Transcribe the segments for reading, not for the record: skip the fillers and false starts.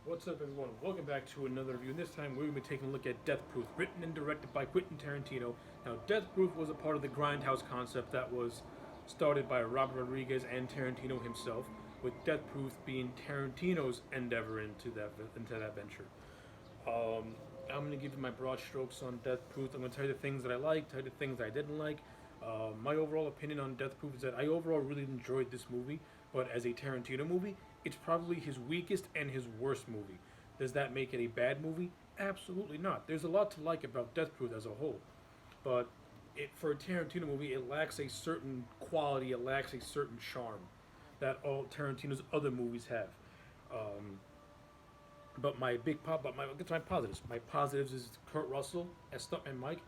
What's up, everyone? Welcome back to another review. And this time, we're going to be taking a look at Death Proof, written and directed by Quentin Tarantino. Now, Death Proof was a part of the grindhouse concept that was started by Robert Rodriguez and Tarantino himself, with Death Proof being Tarantino's endeavor into that venture. Um, I'm going to give you my broad strokes on Death Proof. I'm going to tell you the things that I liked, tell you the things I didn't like. My overall opinion on Death Proof is that I overall really enjoyed this movie, but as a Tarantino movie, it's probably his weakest and his worst movie. Does that make it a bad movie? Absolutely not. There's a lot to like about Death Proof as a whole, but for a Tarantino movie, it lacks a certain quality, it lacks a certain charm that all Tarantino's other movies have. Um, I'll get to my positives. My positives is Kurt Russell as Stuntman Mike,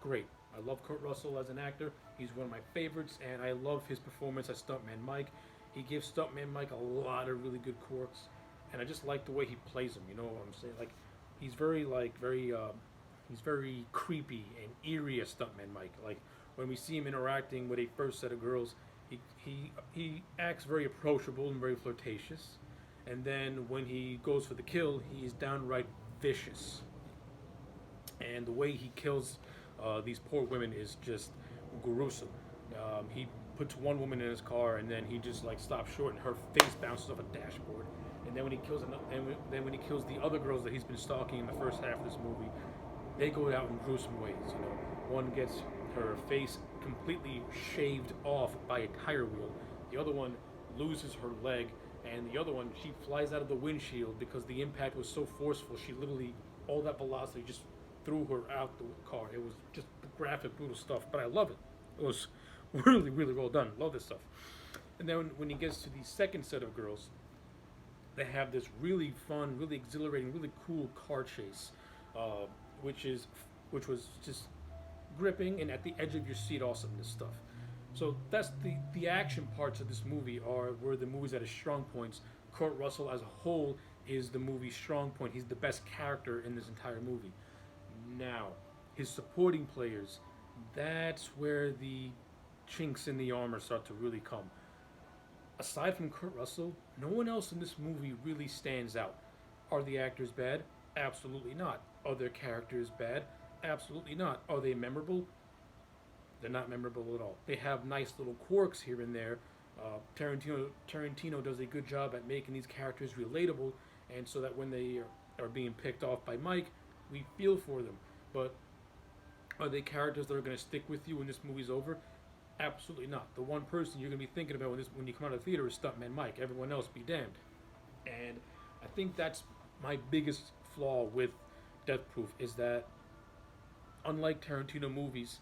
great. I love Kurt Russell as an actor. He's one of my favorites, and I love his performance as Stuntman Mike. He gives Stuntman Mike a lot of really good quirks, and I just like the way he plays them. You know what I'm saying? Like, he's he's very creepy and eerie as Stuntman Mike. Like when we see him interacting with a first set of girls, he acts very approachable and very flirtatious, and then when he goes for the kill, he's downright vicious. And the way he kills these poor women is just gruesome. He puts one woman in his car, and then he just like stops short, and her face bounces off a dashboard. And then then when he kills the other girls that he's been stalking in the first half of this movie, they go out in gruesome ways. You know, one gets her face completely shaved off by a tire wheel. The other one loses her leg, and the other one, she flies out of the windshield because the impact was so forceful. She literally, all that velocity just threw her out the car. It was just graphic, brutal stuff, but I love it. It was really, really well done. Love this stuff. And then when he gets to the second set of girls, they have this really fun, really exhilarating, really cool car chase, uh, which is which was just gripping and at the edge of your seat awesomeness stuff. So that's the action parts of this movie were the movies at his strong points. Kurt Russell as a whole is the movie's strong point. He's the best character in this entire movie. Now, his supporting players, that's where the chinks in the armor start to really come. Aside from Kurt Russell, no one else in this movie really stands out. Are the actors bad? Absolutely not. Are their characters bad? Absolutely not. Are they memorable? They're not memorable at all. They have nice little quirks here and there. Tarantino does a good job at making these characters relatable, and so that when they are being picked off by Mike, we feel for them. But are they characters that are going to stick with you when this movie's over? Absolutely not. The one person you're going to be thinking about when you come out of the theater is Stuntman Mike. Everyone else be damned. And I think that's my biggest flaw with Death Proof is that unlike Tarantino movies,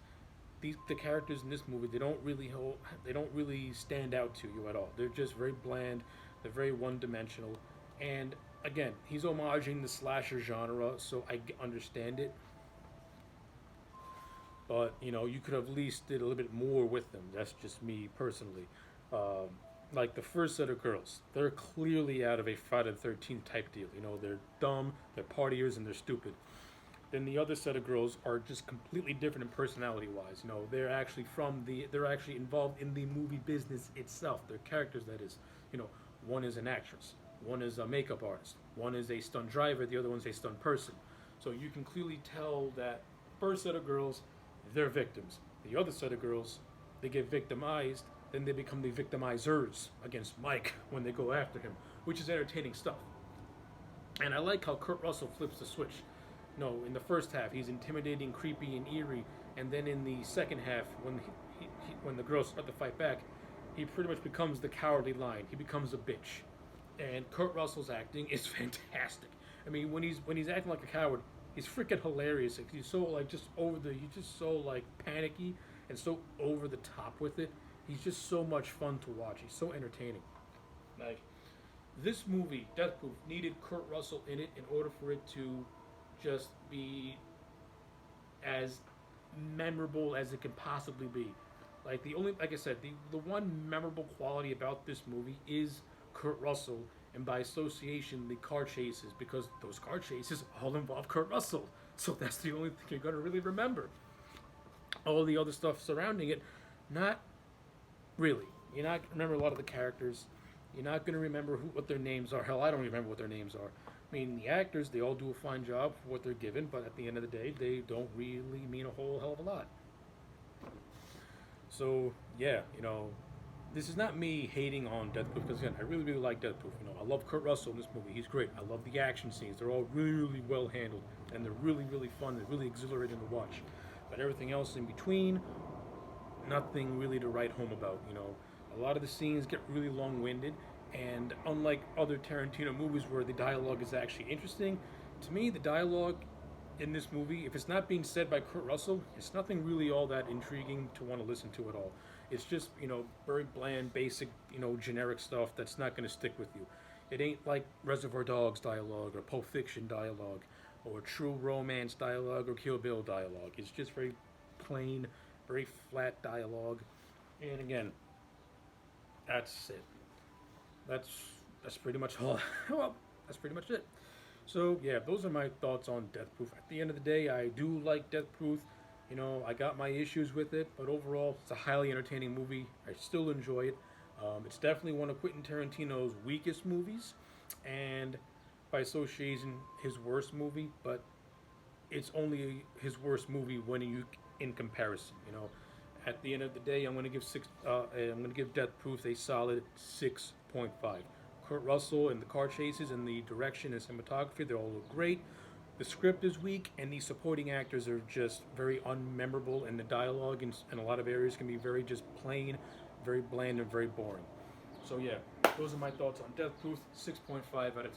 the characters in this movie they don't really stand out to you at all. They're just very bland. They're very one dimensional. And again, he's homaging the slasher genre, so I understand it. But you could have at least did a little bit more with them. That's just me personally. Um, like the first set of girls, they're clearly out of a Friday the 13th type deal. They're dumb, they're partiers, and they're stupid. Then the other set of girls are just completely different in personality wise. They're actually involved in the movie business itself. They're characters, that is. One is an actress, one is a makeup artist, one is a stunt driver, the other one's a stunt person. So you can clearly tell that first set of girls, they're victims. The other set of girls, they get victimized, then they become the victimizers against Mike when they go after him, which is entertaining stuff. And I like how Kurt Russell flips the switch. No, in the first half, he's intimidating, creepy, and eerie, and then in the second half, when the girls start to fight back, he pretty much becomes the cowardly lion. He becomes a bitch, and Kurt Russell's acting is fantastic. I mean, when he's acting like a coward, he's freaking hilarious. Like, he's just so like panicky and so over the top with it. He's just so much fun to watch. He's so entertaining. Like, this movie, Death Proof, needed Kurt Russell in it in order for it to just be as memorable as it can possibly be. Like I said, the one memorable quality about this movie is Kurt Russell, and by association, the car chases, because those car chases all involve Kurt Russell. So that's the only thing you're gonna really remember. All the other stuff surrounding it, not really. You're not gonna remember a lot of the characters. You're not gonna remember what their names are. Hell, I don't remember what their names are. mean, the actors, they all do a fine job for what they're given, but at the end of the day, they don't really mean a whole hell of a lot. So, yeah, this is not me hating on Death Proof, because again, I really, really like Death Proof. I love Kurt Russell in this movie. He's great. I love the action scenes. They're all really, really well handled, and they're really, really fun. They're really exhilarating to watch. But everything else in between, nothing really to write home about. A lot of the scenes get really long-winded, and unlike other Tarantino movies where the dialogue is actually interesting, to me, the dialogue in this movie, if it's not being said by Kurt Russell, it's nothing really all that intriguing to want to listen to at all. It's just, very bland, basic, generic stuff that's not going to stick with you. It ain't like Reservoir Dogs dialogue or Pulp Fiction dialogue or True Romance dialogue or Kill Bill dialogue. It's just very plain, very flat dialogue. And again, that's it. That's pretty much all. Well, that's pretty much it. So yeah, those are my thoughts on Death Proof. At the end of the day, I do like Death Proof. I got my issues with it, but overall, it's a highly entertaining movie. I still enjoy it. It's definitely one of Quentin Tarantino's weakest movies, and by association, his worst movie. But it's only his worst movie when in comparison. At the end of the day, I'm going to give Death Proof a solid 6.5. Kurt Russell and the car chases and the direction and cinematography, they all look great. The script is weak, and the supporting actors are just very unmemorable, and the dialogue in a lot of areas can be very just plain, very bland, and very boring. So yeah, those are my thoughts on Death Proof, 6.5 out of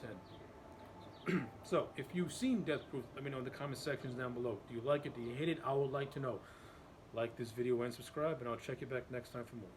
10. So, if you've seen Death Proof, let me know in the comment sections down below. Do you like it? Do you hate it? I would like to know. Like this video and subscribe, and I'll check you back next time for more.